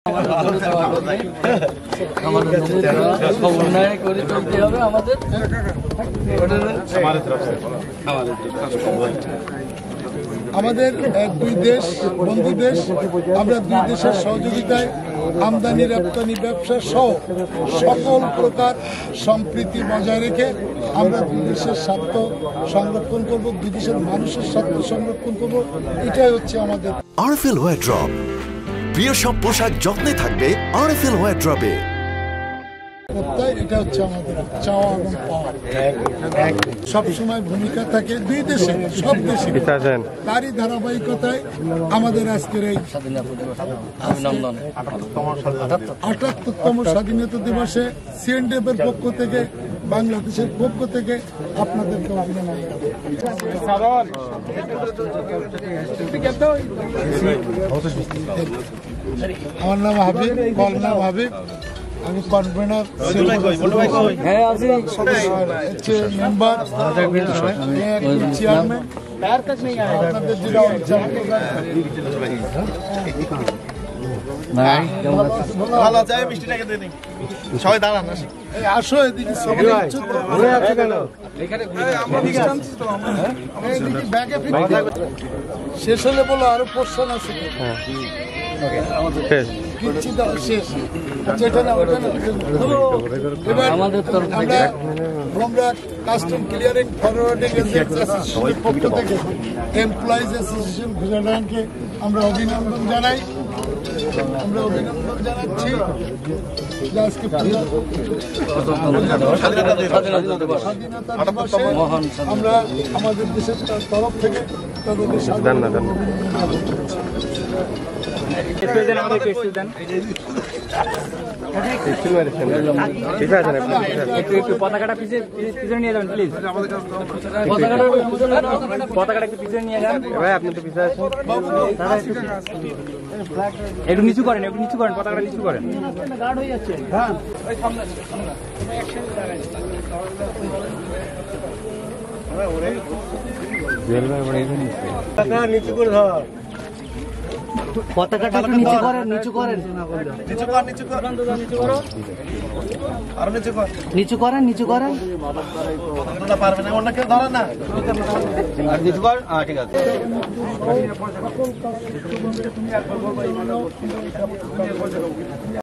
উন্নয়ন করে চলতে হবে আমাদের। আমাদের দুই দেশ বন্ধু দেশ, আমরা দুই দেশের সহযোগিতায় আমদানি রপ্তানি ব্যবসা সহ সকল প্রকার সম্প্রীতি বজায় রেখে আমরা দুই দেশের স্বার্থ সংরক্ষণ করব, দুই দেশের মানুষের স্বার্থ সংরক্ষণ করব। এটাই হচ্ছে আমাদের আরএফএল ওয়ারড্রপ। প্রিয় সব পোশাক যত্নে থাকবে আরএফএল ওয়ারড্রপে। এটা হচ্ছে আমাদের চাওয়া এবং পাওয়া। সবসময় ভূমিকা থাকে দুই দেশে, সব দেশে। তারই ধারাবাহিকতায় আমাদের আজকের এই ৭৮তম স্বাধীনতা দিবসে সিএনডিএফ এর পক্ষ থেকে, বাংলাদেশের পক্ষ থেকে আপনাদেরকে অভিনন্দন। আমার নাম হাবিব, কল নাম হাবিব। আমি কনভেনার, মেম্বার, চেয়ারম্যান। আপনাদের আসো এদিকে, শেষ হলে বলো আরো পোর্শন আছে। আমরা কাস্টম ক্লিয়ারিং ফরওয়ার্ডিং অ্যাসোসিয়েশনের পক্ষ থেকে এমপ্লয়িজ অ্যাসোসিয়েশন গুজরাটকে আমরা অভিনন্দন জানাই। আমরা অভিনন্দন জানাচ্ছি আজকে স্বাধীনতা দিবসে আমরা আমাদের দেশের তরফ থেকে তাদেরকে পতাকাটা পিছনে নিয়ে যাবেন প্লিজ। পতাকাটা একটু পিছনে নিয়ে যান ভাই, আপনি তো পিছনে আছেন। একটু নিচু করেন, একটু নিচু করেন, পতাকাটা নিচু করেন। গার্ড হয়ে যাচ্ছে। হ্যাঁ, নিচু করে ধর। পতাকাটা একটু নিচু করেন, নিচু করেন, নিচু কর, নিচু কর, নিচু করো, আর নিচু কর, নিচু করেন, নিচু করেন। পারবে না, অন্য কেউ ধরে না। আর নিচু কর, ঠিক আছে।